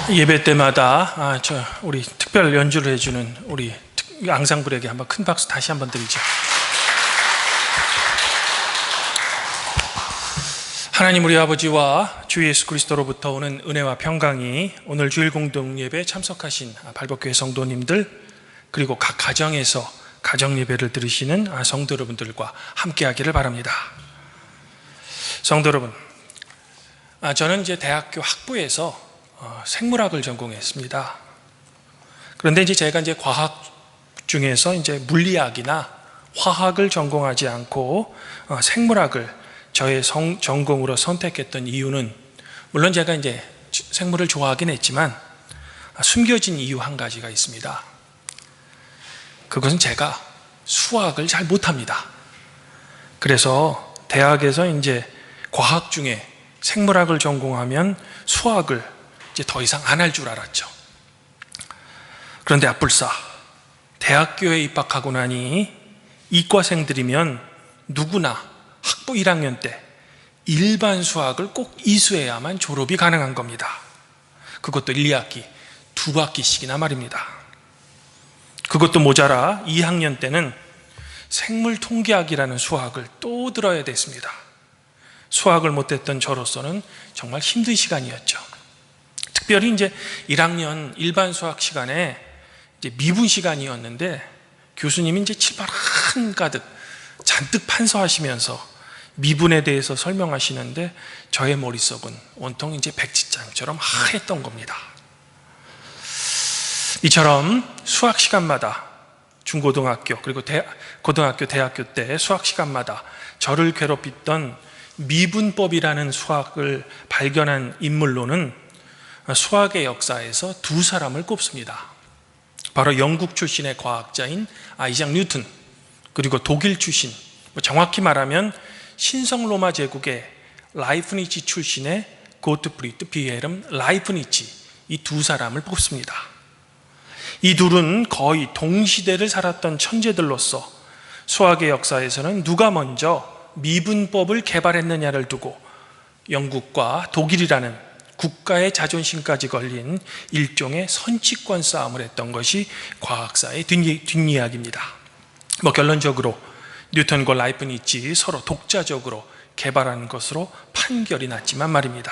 예배 때마다 우리 특별 연주를 해주는 우리 앙상블에게 한번 큰 박수 다시 한번 드리죠. 하나님 우리 아버지와 주 예수 그리스도로부터 오는 은혜와 평강이 오늘 주일 공동 예배에 참석하신 발복교회 성도님들, 그리고 각 가정에서 가정 예배를 들으시는 성도 여러분들과 함께하기를 바랍니다. 성도 여러분, 저는 이제 대학교 학부에서 생물학을 전공했습니다. 그런데 제가 과학 중에서 물리학이나 화학을 전공하지 않고 생물학을 저의 전공으로 선택했던 이유는, 물론 제가 생물을 좋아하긴 했지만 숨겨진 이유 한 가지가 있습니다. 그것은 제가 수학을 잘 못합니다. 그래서 대학에서 과학 중에 생물학을 전공하면 수학을 더 이상 안 할 줄 알았죠. 그런데 앞불사 대학교에 입학하고 나니 이과생들이면 누구나 학부 1학년 때 일반 수학을 꼭 이수해야만 졸업이 가능한 겁니다. 그것도 1학기, 2학기씩이나 말입니다. 그것도 모자라 2학년 때는 생물통계학이라는 수학을 또 들어야 됐습니다. 수학을 못했던 저로서는 정말 힘든 시간이었죠. 특별히 1학년 일반 수학 시간에 미분 시간이었는데 교수님이 칠판 한가득 잔뜩 판서하시면서 미분에 대해서 설명하시는데 저의 머릿속은 온통 백지장처럼 하했던 겁니다. 이처럼 수학 시간마다 중고등학교 그리고 고등학교, 대학교 때 수학 시간마다 저를 괴롭혔던 미분법이라는 수학을 발견한 인물로는 수학의 역사에서 두 사람을 꼽습니다. 바로 영국 출신의 과학자인 아이작 뉴턴, 그리고 독일 출신, 정확히 말하면 신성 로마 제국의 라이프니츠 출신의 고트프리드 빌헬름 라이프니츠, 이 두 사람을 뽑습니다. 이 둘은 거의 동시대를 살았던 천재들로서 수학의 역사에서는 누가 먼저 미분법을 개발했느냐를 두고 영국과 독일이라는 국가의 자존심까지 걸린 일종의 선취권 싸움을 했던 것이 과학사의 뒷이야기입니다. 결론적으로 뉴턴과 라이프니츠 서로 독자적으로 개발한 것으로 판결이 났지만 말입니다.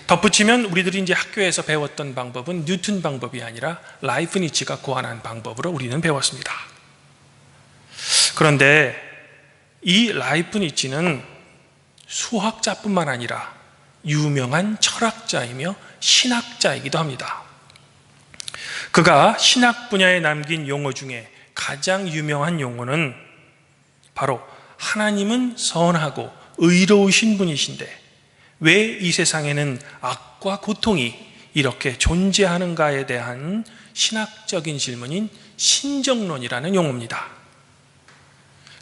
덧붙이면 우리들이 학교에서 배웠던 방법은 뉴턴 방법이 아니라 라이프니츠가 고안한 방법으로 우리는 배웠습니다. 그런데 이 라이프니츠는 수학자뿐만 아니라 유명한 철학자이며 신학자이기도 합니다. 그가 신학 분야에 남긴 용어 중에 가장 유명한 용어는 바로 하나님은 선하고 의로우신 분이신데 왜 이 세상에는 악과 고통이 이렇게 존재하는가에 대한 신학적인 질문인 신정론이라는 용어입니다.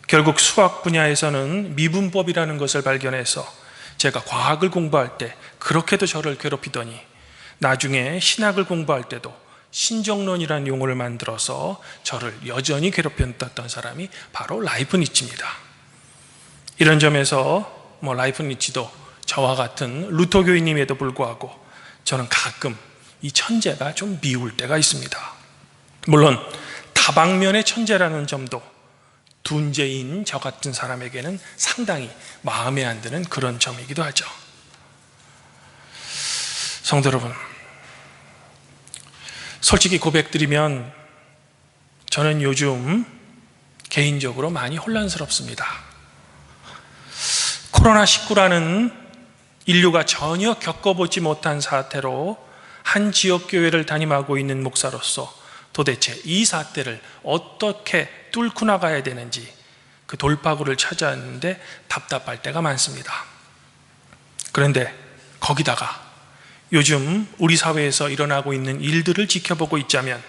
결국 수학 분야에서는 미분법이라는 것을 발견해서 제가 과학을 공부할 때 그렇게도 저를 괴롭히더니 나중에 신학을 공부할 때도 신정론이라는 용어를 만들어서 저를 여전히 괴롭혔던 사람이 바로 라이프니츠입니다. 이런 점에서 라이프니츠도 저와 같은 루터교인임에도 불구하고 저는 가끔 이 천재가 좀 미울 때가 있습니다. 물론 다방면의 천재라는 점도 둔재인 저 같은 사람에게는 상당히 마음에 안 드는 그런 점이기도 하죠. 성도 여러분, 솔직히 고백드리면 저는 요즘 개인적으로 많이 혼란스럽습니다. 코로나19라는 인류가 전혀 겪어보지 못한 사태로 한 지역교회를 담임하고 있는 목사로서 도대체 이 사태를 어떻게 뚫고 나가야 되는지 그 돌파구를 찾았는데 답답할 때가 많습니다. 그런데 거기다가 요즘 우리 사회에서 일어나고 있는 일들을 지켜보고 있자면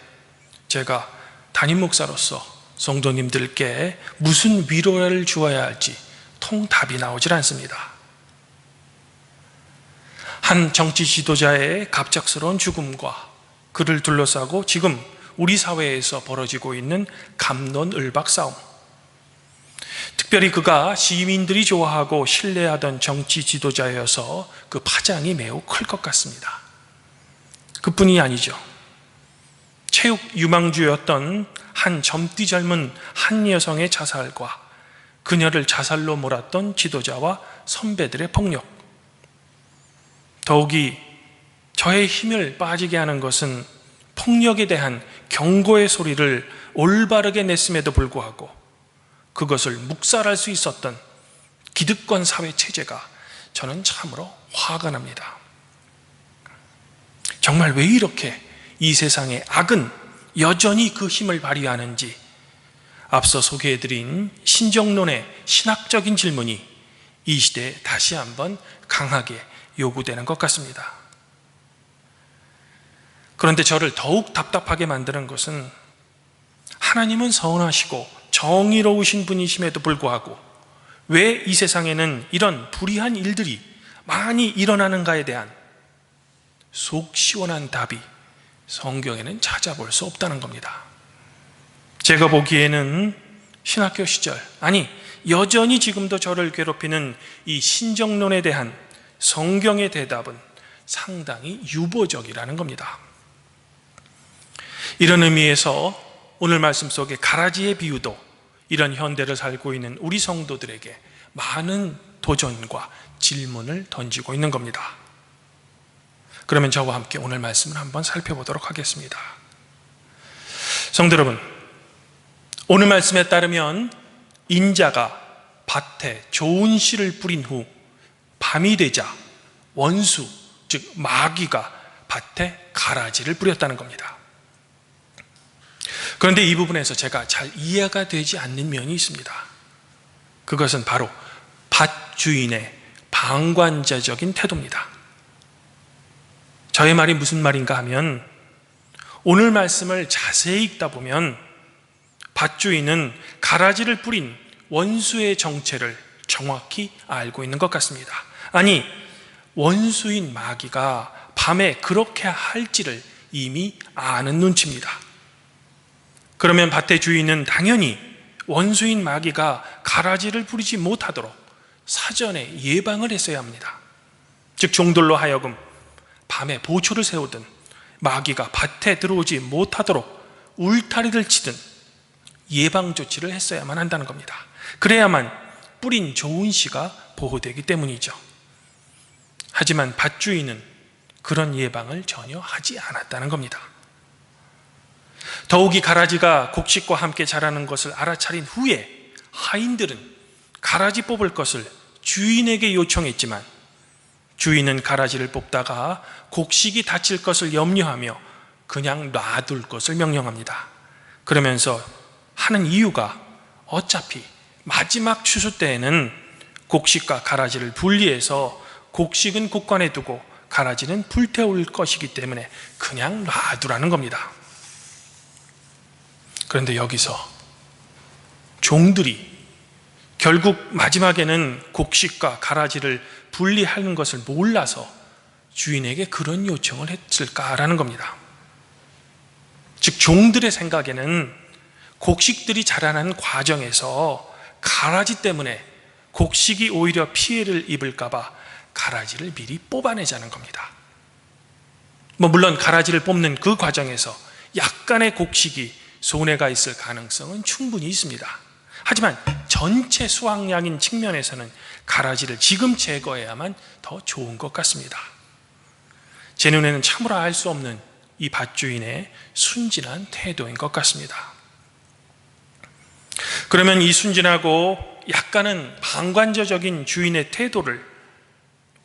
제가 담임 목사로서 성도님들께 무슨 위로를 주어야 할지 통답이 나오질 않습니다. 한 정치 지도자의 갑작스러운 죽음과 그를 둘러싸고 지금 우리 사회에서 벌어지고 있는 갑론을박 싸움, 특별히 그가 시민들이 좋아하고 신뢰하던 정치 지도자여서 그 파장이 매우 클 것 같습니다. 그뿐이 아니죠. 체육 유망주였던 한 젊디 젊은 한 여성의 자살과 그녀를 자살로 몰았던 지도자와 선배들의 폭력, 더욱이 저의 힘을 빠지게 하는 것은 폭력에 대한 경고의 소리를 올바르게 냈음에도 불구하고 그것을 묵살할 수 있었던 기득권 사회 체제가 저는 참으로 화가 납니다. 정말 왜 이렇게 이 세상의 악은 여전히 그 힘을 발휘하는지 앞서 소개해드린 신정론의 신학적인 질문이 이 시대에 다시 한번 강하게 요구되는 것 같습니다. 그런데 저를 더욱 답답하게 만드는 것은 하나님은 선하시고 정의로우신 분이심에도 불구하고 왜 이 세상에는 이런 불의한 일들이 많이 일어나는가에 대한 속 시원한 답이 성경에는 찾아볼 수 없다는 겁니다. 제가 보기에는 신학교 시절, 아니 여전히 지금도 저를 괴롭히는 이 신정론에 대한 성경의 대답은 상당히 유보적이라는 겁니다. 이런 의미에서 오늘 말씀 속의 가라지의 비유도 이런 현대를 살고 있는 우리 성도들에게 많은 도전과 질문을 던지고 있는 겁니다. 그러면 저와 함께 오늘 말씀을 한번 살펴보도록 하겠습니다. 성도 여러분, 오늘 말씀에 따르면 인자가 밭에 좋은 씨를 뿌린 후 밤이 되자 원수, 즉 마귀가 밭에 가라지를 뿌렸다는 겁니다. 그런데 이 부분에서 제가 잘 이해가 되지 않는 면이 있습니다. 그것은 바로 밭 주인의 방관자적인 태도입니다. 저의 말이 무슨 말인가 하면 오늘 말씀을 자세히 읽다 보면 밭주인은 가라지를 뿌린 원수의 정체를 정확히 알고 있는 것 같습니다. 아니, 원수인 마귀가 밤에 그렇게 할지를 이미 아는 눈치입니다. 그러면 밭의 주인은 당연히 원수인 마귀가 가라지를 뿌리지 못하도록 사전에 예방을 했어야 합니다. 즉 종들로 하여금 밤에 보초를 세우든 마귀가 밭에 들어오지 못하도록 울타리를 치든 예방 조치를 했어야만 한다는 겁니다. 그래야만 뿌린 좋은 씨가 보호되기 때문이죠. 하지만 밭주인은 그런 예방을 전혀 하지 않았다는 겁니다. 더욱이 가라지가 곡식과 함께 자라는 것을 알아차린 후에 하인들은 가라지 뽑을 것을 주인에게 요청했지만 주인은 가라지를 뽑다가 곡식이 다칠 것을 염려하며 그냥 놔둘 것을 명령합니다. 그러면서 하는 이유가 어차피 마지막 추수 때에는 곡식과 가라지를 분리해서 곡식은 곡간에 두고 가라지는 불태울 것이기 때문에 그냥 놔두라는 겁니다. 그런데 여기서 종들이 결국 마지막에는 곡식과 가라지를 분리하는 것을 몰라서 주인에게 그런 요청을 했을까라는 겁니다. 즉 종들의 생각에는 곡식들이 자라는 과정에서 가라지 때문에 곡식이 오히려 피해를 입을까 봐 가라지를 미리 뽑아내자는 겁니다. 물론 가라지를 뽑는 그 과정에서 약간의 곡식이 손해가 있을 가능성은 충분히 있습니다. 하지만 전체 수확량인 측면에서는 가라지를 지금 제거해야만 더 좋은 것 같습니다. 제 눈에는 참으로 알 수 없는 이 밭주인의 순진한 태도인 것 같습니다. 그러면 이 순진하고 약간은 방관자적인 주인의 태도를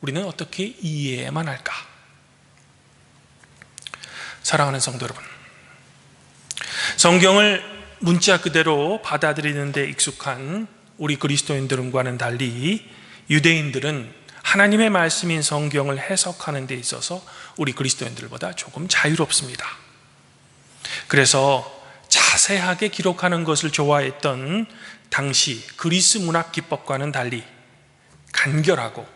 우리는 어떻게 이해해야만 할까? 사랑하는 성도 여러분, 성경을 문자 그대로 받아들이는 데 익숙한 우리 그리스도인들과는 달리 유대인들은 하나님의 말씀인 성경을 해석하는 데 있어서 우리 그리스도인들보다 조금 자유롭습니다. 그래서 자세하게 기록하는 것을 좋아했던 당시 그리스 문학 기법과는 달리 간결하고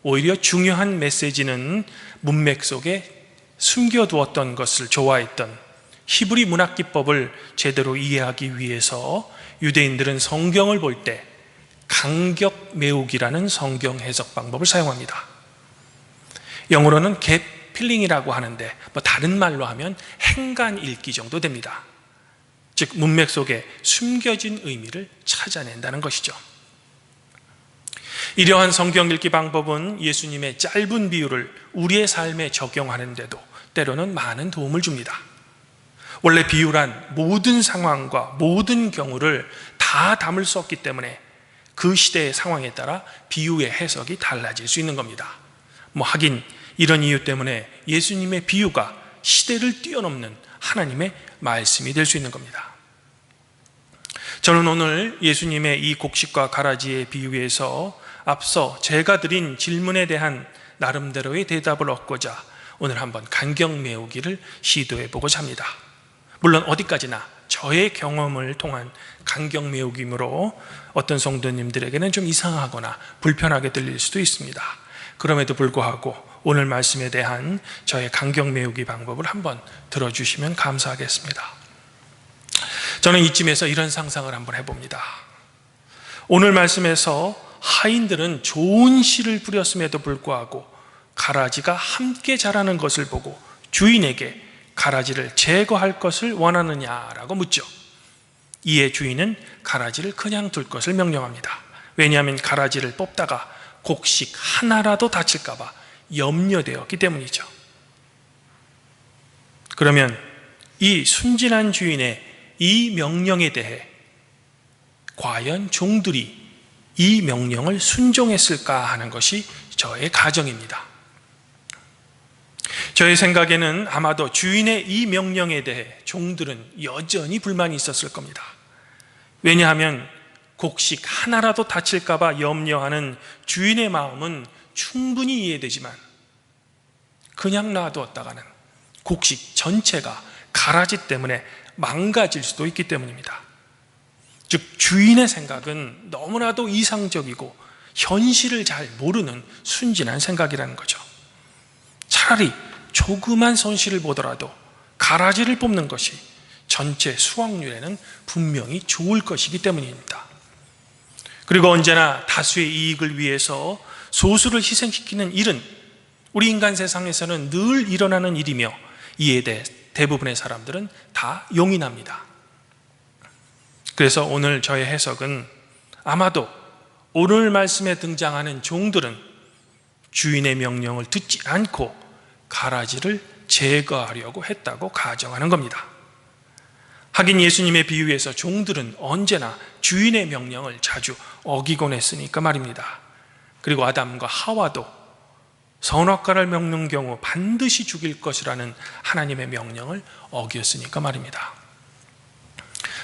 오히려 중요한 메시지는 문맥 속에 숨겨두었던 것을 좋아했던 히브리 문학 기법을 제대로 이해하기 위해서 유대인들은 성경을 볼 때 간격 메우기라는 성경 해석 방법을 사용합니다. 영어로는 gap 필링이라고 하는데 다른 말로 하면 행간 읽기 정도 됩니다. 즉 문맥 속에 숨겨진 의미를 찾아낸다는 것이죠. 이러한 성경 읽기 방법은 예수님의 짧은 비유를 우리의 삶에 적용하는데도 때로는 많은 도움을 줍니다. 원래 비유란 모든 상황과 모든 경우를 다 담을 수 없기 때문에 그 시대의 상황에 따라 비유의 해석이 달라질 수 있는 겁니다. 하긴 이런 이유 때문에 예수님의 비유가 시대를 뛰어넘는 하나님의 말씀이 될 수 있는 겁니다. 저는 오늘 예수님의 이 곡식과 가라지의 비유에서 앞서 제가 드린 질문에 대한 나름대로의 대답을 얻고자 오늘 한번 간격 메우기를 시도해 보고자 합니다. 물론 어디까지나 저의 경험을 통한 간격 메우기므로 어떤 성도님들에게는 좀 이상하거나 불편하게 들릴 수도 있습니다. 그럼에도 불구하고 오늘 말씀에 대한 저의 간격 메우기 방법을 한번 들어주시면 감사하겠습니다. 저는 이쯤에서 이런 상상을 한번 해봅니다. 오늘 말씀에서 하인들은 좋은 씨를 뿌렸음에도 불구하고 가라지가 함께 자라는 것을 보고 주인에게 가라지를 제거할 것을 원하느냐라고 묻죠. 이에 주인은 가라지를 그냥 둘 것을 명령합니다. 왜냐하면 가라지를 뽑다가 곡식 하나라도 다칠까 봐 염려되었기 때문이죠. 그러면 이 순진한 주인의 이 명령에 대해 과연 종들이 이 명령을 순종했을까 하는 것이 저의 가정입니다. 저의 생각에는 아마도 주인의 이 명령에 대해 종들은 여전히 불만이 있었을 겁니다. 왜냐하면 곡식 하나라도 다칠까 봐 염려하는 주인의 마음은 충분히 이해되지만 그냥 놔두었다가는 곡식 전체가 가라지 때문에 망가질 수도 있기 때문입니다. 즉 주인의 생각은 너무나도 이상적이고 현실을 잘 모르는 순진한 생각이라는 거죠. 차라리 조그만 손실을 보더라도 가라지를 뽑는 것이 전체 수확률에는 분명히 좋을 것이기 때문입니다. 그리고 언제나 다수의 이익을 위해서 소수를 희생시키는 일은 우리 인간 세상에서는 늘 일어나는 일이며 이에 대해 대부분의 사람들은 다 용인합니다. 그래서 오늘 저의 해석은 아마도 오늘 말씀에 등장하는 종들은 주인의 명령을 듣지 않고 가라지를 제거하려고 했다고 가정하는 겁니다. 하긴 예수님의 비유에서 종들은 언제나 주인의 명령을 자주 어기곤 했으니까 말입니다. 그리고 아담과 하와도 선악과를 먹는 경우 반드시 죽일 것이라는 하나님의 명령을 어겼으니까 말입니다.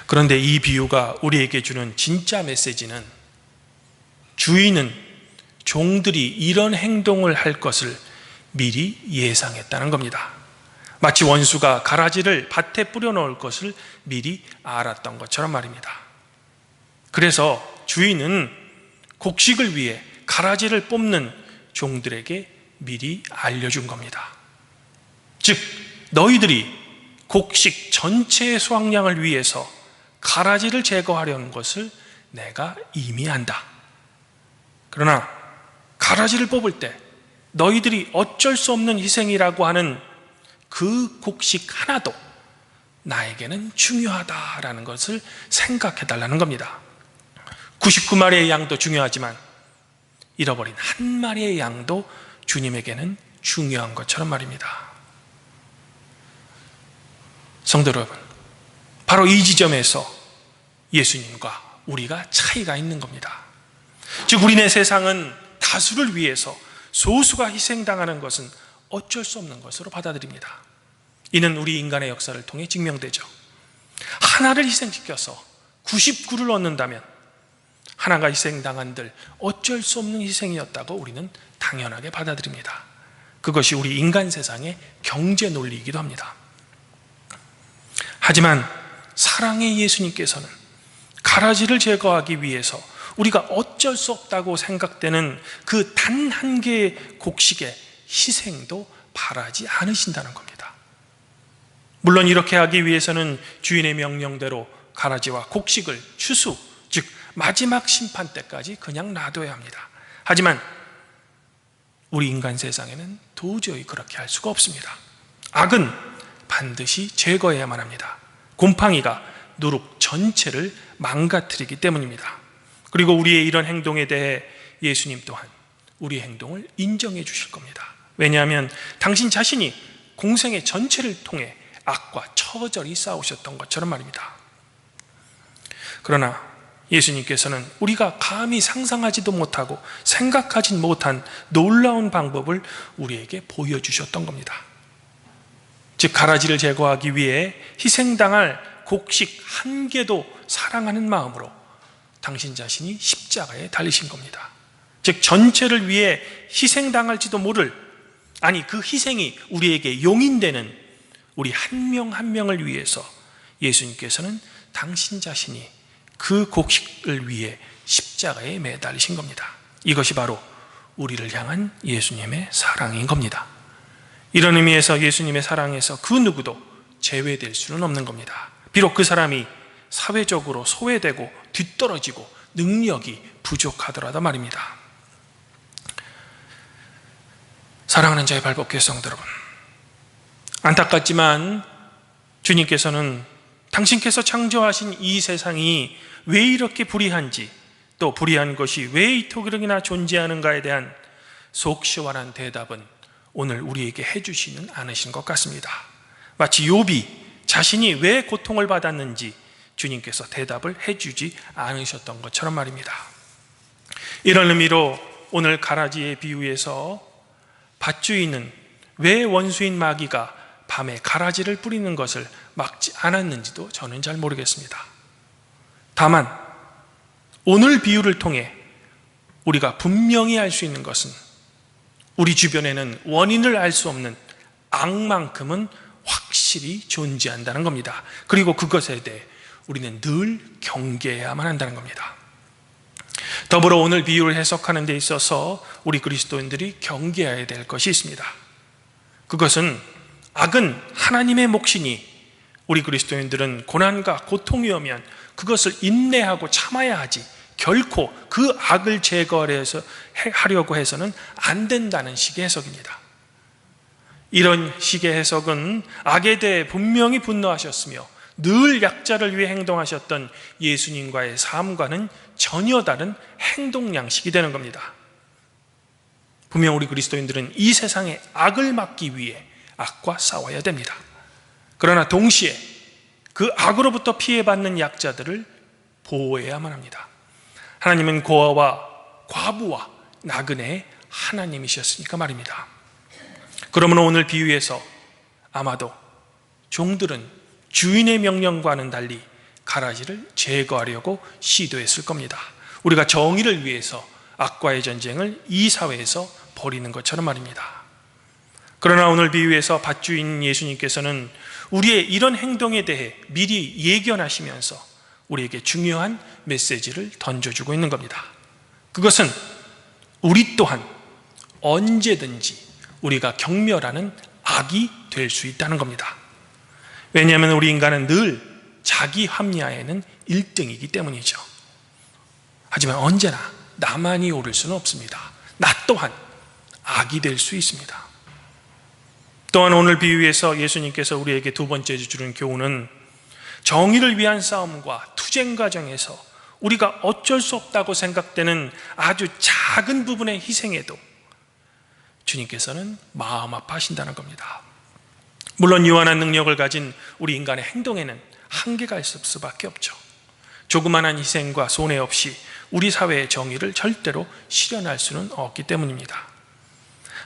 그런데 이 비유가 우리에게 주는 진짜 메시지는 주인은 종들이 이런 행동을 할 것을 미리 예상했다는 겁니다. 마치 원수가 가라지를 밭에 뿌려놓을 것을 미리 알았던 것처럼 말입니다. 그래서 주인은 곡식을 위해 가라지를 뽑는 종들에게 미리 알려준 겁니다. 즉 너희들이 곡식 전체의 수확량을 위해서 가라지를 제거하려는 것을 내가 이미 안다. 그러나 가라지를 뽑을 때 너희들이 어쩔 수 없는 희생이라고 하는 그 곡식 하나도 나에게는 중요하다라는 것을 생각해 달라는 겁니다. 99마리의 양도 중요하지만 잃어버린 한 마리의 양도 주님에게는 중요한 것처럼 말입니다. 성도 여러분, 바로 이 지점에서 예수님과 우리가 차이가 있는 겁니다. 즉 우리네 세상은 다수를 위해서 소수가 희생당하는 것은 어쩔 수 없는 것으로 받아들입니다. 이는 우리 인간의 역사를 통해 증명되죠. 하나를 희생시켜서 99를 얻는다면 하나가 희생당한들 어쩔 수 없는 희생이었다고 우리는 당연하게 받아들입니다. 그것이 우리 인간 세상의 경제 논리이기도 합니다. 하지만 사랑의 예수님께서는 가라지를 제거하기 위해서 우리가 어쩔 수 없다고 생각되는 그 단 한 개의 곡식의 희생도 바라지 않으신다는 겁니다. 물론 이렇게 하기 위해서는 주인의 명령대로 가라지와 곡식을 추수, 즉 마지막 심판 때까지 그냥 놔둬야 합니다. 하지만 우리 인간 세상에는 도저히 그렇게 할 수가 없습니다. 악은 반드시 제거해야만 합니다. 곰팡이가 누룩 전체를 망가뜨리기 때문입니다. 그리고 우리의 이런 행동에 대해 예수님 또한 우리의 행동을 인정해 주실 겁니다. 왜냐하면 당신 자신이 공생의 전체를 통해 악과 처절히 싸우셨던 것처럼 말입니다. 그러나 예수님께서는 우리가 감히 상상하지도 못하고 생각하지 못한 놀라운 방법을 우리에게 보여주셨던 겁니다. 즉 가라지를 제거하기 위해 희생당할 곡식 한 개도 사랑하는 마음으로 당신 자신이 십자가에 달리신 겁니다. 즉 전체를 위해 희생당할지도 모를, 아니 그 희생이 우리에게 용인되는 우리 한 명 한 명을 위해서 예수님께서는 당신 자신이 그 곡식을 위해 십자가에 매달리신 겁니다. 이것이 바로 우리를 향한 예수님의 사랑인 겁니다. 이런 의미에서 예수님의 사랑에서 그 누구도 제외될 수는 없는 겁니다. 비록 그 사람이 사회적으로 소외되고 뒤떨어지고 능력이 부족하더라도 말입니다. 사랑하는 자의 발복교회 성도 여러분, 안타깝지만 주님께서는 당신께서 창조하신 이 세상이 왜 이렇게 불의한지, 또 불의한 것이 왜 이토록이나 존재하는가에 대한 속 시원한 대답은 오늘 우리에게 해주시는 않으신 것 같습니다. 마치 욥이 자신이 왜 고통을 받았는지 주님께서 대답을 해주지 않으셨던 것처럼 말입니다. 이런 의미로 오늘 가라지의 비유에서 밭주인은 왜 원수인 마귀가 밤에 가라지를 뿌리는 것을 막지 않았는지도 저는 잘 모르겠습니다. 다만 오늘 비유를 통해 우리가 분명히 알 수 있는 것은 우리 주변에는 원인을 알 수 없는 악만큼은 확실히 존재한다는 겁니다. 그리고 그것에 대해 우리는 늘 경계해야만 한다는 겁니다. 더불어 오늘 비유를 해석하는 데 있어서 우리 그리스도인들이 경계해야 될 것이 있습니다. 그것은 악은 하나님의 몫이니 우리 그리스도인들은 고난과 고통이 오면 그것을 인내하고 참아야 하지 결코 그 악을 제거하려고 해서는 안 된다는 식의 해석입니다. 이런 식의 해석은 악에 대해 분명히 분노하셨으며 늘 약자를 위해 행동하셨던 예수님과의 삶과는 전혀 다른 행동 양식이 되는 겁니다. 분명 우리 그리스도인들은 이 세상의 악을 막기 위해 악과 싸워야 됩니다. 그러나 동시에 그 악으로부터 피해받는 약자들을 보호해야만 합니다. 하나님은 고아와 과부와 나그네의 하나님이셨으니까 말입니다. 그러므로 오늘 비유에서 아마도 종들은 주인의 명령과는 달리 가라지를 제거하려고 시도했을 겁니다. 우리가 정의를 위해서 악과의 전쟁을 이 사회에서 벌이는 것처럼 말입니다. 그러나 오늘 비유에서 밭주인 예수님께서는 우리의 이런 행동에 대해 미리 예견하시면서 우리에게 중요한 메시지를 던져주고 있는 겁니다. 그것은 우리 또한 언제든지 우리가 경멸하는 악이 될 수 있다는 겁니다. 왜냐하면 우리 인간은 늘 자기 합리화에는 1등이기 때문이죠. 하지만 언제나 나만이 옳을 수는 없습니다. 나 또한 악이 될 수 있습니다. 또한 오늘 비유에서 예수님께서 우리에게 두 번째 주는 교훈은 정의를 위한 싸움과 투쟁 과정에서 우리가 어쩔 수 없다고 생각되는 아주 작은 부분의 희생에도 주님께서는 마음 아파하신다는 겁니다. 물론 유한한 능력을 가진 우리 인간의 행동에는 한계가 있을 수밖에 없죠. 조그마한 희생과 손해 없이 우리 사회의 정의를 절대로 실현할 수는 없기 때문입니다.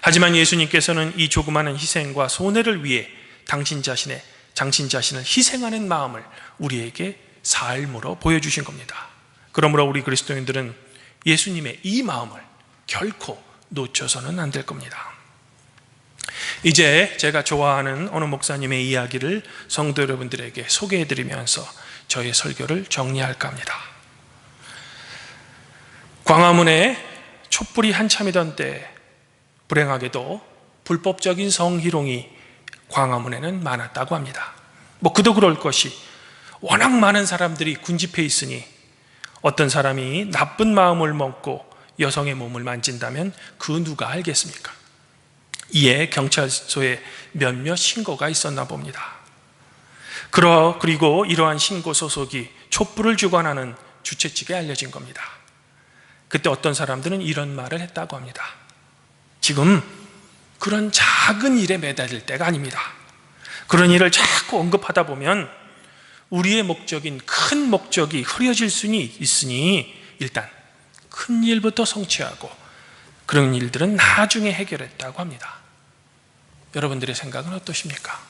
하지만 예수님께서는 이 조그마한 희생과 손해를 위해 당신 자신을 희생하는 마음을 우리에게 삶으로 보여주신 겁니다. 그러므로 우리 그리스도인들은 예수님의 이 마음을 결코 놓쳐서는 안 될 겁니다. 이제 제가 좋아하는 어느 목사님의 이야기를 성도 여러분들에게 소개해드리면서 저의 설교를 정리할까 합니다. 광화문에 촛불이 한참이던 때 불행하게도 불법적인 성희롱이 광화문에는 많았다고 합니다. 그도 그럴 것이 워낙 많은 사람들이 군집해 있으니 어떤 사람이 나쁜 마음을 먹고 여성의 몸을 만진다면 그 누가 알겠습니까? 이에 경찰서에 몇몇 신고가 있었나 봅니다. 그리고 이러한 신고 소속이 촛불을 주관하는 주최 측에 알려진 겁니다. 그때 어떤 사람들은 이런 말을 했다고 합니다. 지금 그런 작은 일에 매달릴 때가 아닙니다. 그런 일을 자꾸 언급하다 보면 우리의 목적인 큰 목적이 흐려질 수는 있으니 일단 큰 일부터 성취하고 그런 일들은 나중에 해결했다고 합니다. 여러분들의 생각은 어떠십니까?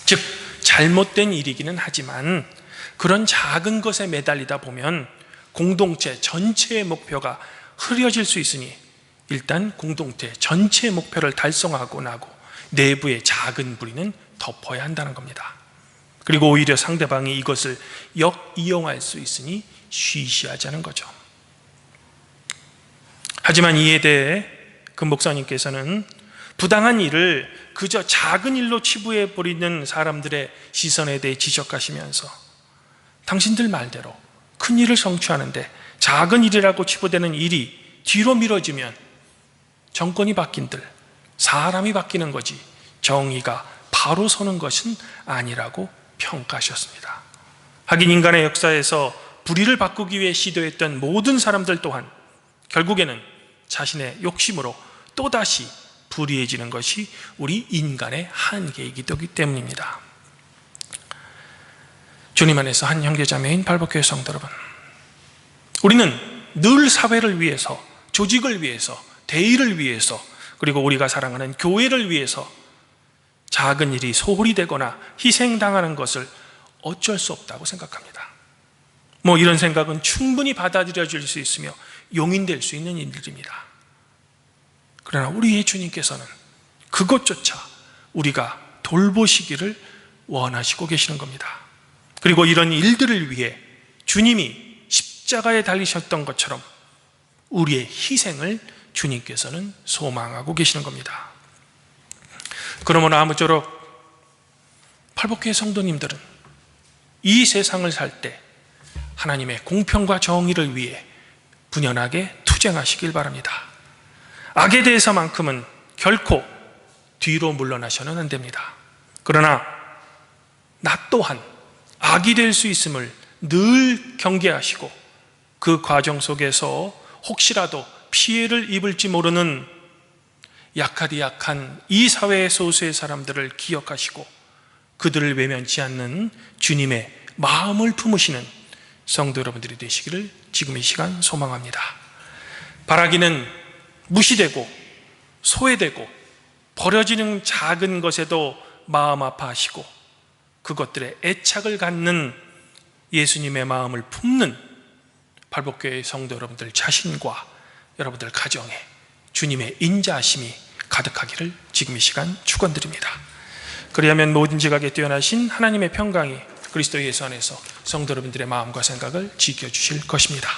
즉 잘못된 일이기는 하지만 그런 작은 것에 매달리다 보면 공동체 전체의 목표가 흐려질 수 있으니 일단 공동체 전체의 목표를 달성하고 나고 내부의 작은 불의는 덮어야 한다는 겁니다. 그리고 오히려 상대방이 이것을 역이용할 수 있으니 쉬쉬하자는 거죠. 하지만 이에 대해 그 목사님께서는 부당한 일을 그저 작은 일로 치부해버리는 사람들의 시선에 대해 지적하시면서 당신들 말대로 큰 일을 성취하는데 작은 일이라고 치부되는 일이 뒤로 미뤄지면 정권이 바뀐들 사람이 바뀌는 거지 정의가 바로 서는 것은 아니라고 평가하셨습니다. 하긴 인간의 역사에서 불의를 바꾸기 위해 시도했던 모든 사람들 또한 결국에는 자신의 욕심으로 또다시 불의해지는 것이 우리 인간의 한계이기도 하기 때문입니다. 주님 안에서 한 형제자매인 발복교회 성도 여러분, 우리는 늘 사회를 위해서, 조직을 위해서, 대의를 위해서, 그리고 우리가 사랑하는 교회를 위해서 작은 일이 소홀히 되거나 희생당하는 것을 어쩔 수 없다고 생각합니다. 이런 생각은 충분히 받아들여질 수 있으며 용인될 수 있는 일들입니다. 그러나 우리의 주님께서는 그것조차 우리가 돌보시기를 원하시고 계시는 겁니다. 그리고 이런 일들을 위해 주님이 십자가에 달리셨던 것처럼 우리의 희생을 주님께서는 소망하고 계시는 겁니다. 그러므로 아무쪼록 팔복교회 성도님들은 이 세상을 살 때 하나님의 공평과 정의를 위해 분연하게 투쟁하시길 바랍니다. 악에 대해서만큼은 결코 뒤로 물러나셔는 안 됩니다. 그러나 나 또한 악이 될 수 있음을 늘 경계하시고 그 과정 속에서 혹시라도 피해를 입을지 모르는 약하디 약한 이 사회의 소수의 사람들을 기억하시고 그들을 외면치 않는 주님의 마음을 품으시는 성도 여러분들이 되시기를 지금 이 시간 소망합니다. 바라기는 무시되고 소외되고 버려지는 작은 것에도 마음 아파하시고 그것들에 애착을 갖는 예수님의 마음을 품는 발복교회의 성도 여러분들 자신과 여러분들 가정에 주님의 인자하심이 가득하기를 지금 이 시간 축원드립니다. 그리하면 모든 지각에 뛰어나신 하나님의 평강이 그리스도 예수 안에서 성도 여러분들의 마음과 생각을 지켜주실 것입니다.